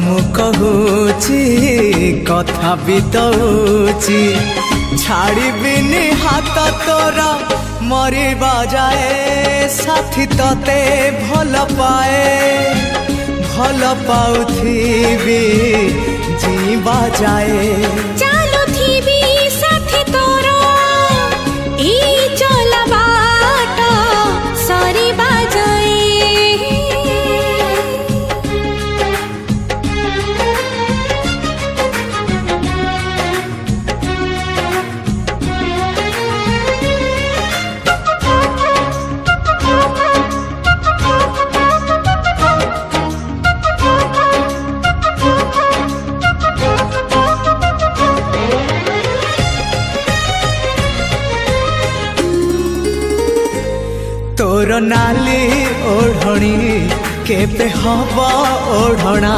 मु कहूची कथा बितौची छाड़बिनी हाथ तोरा मरिबा जाए साथी तते भल पाए भल पाउथिबी जीवा जाए चालुथिबी साथी तोरा ई चला बाट सरिबा जाए तोर नाली ओढ़णी केबे हब ओढ़णा।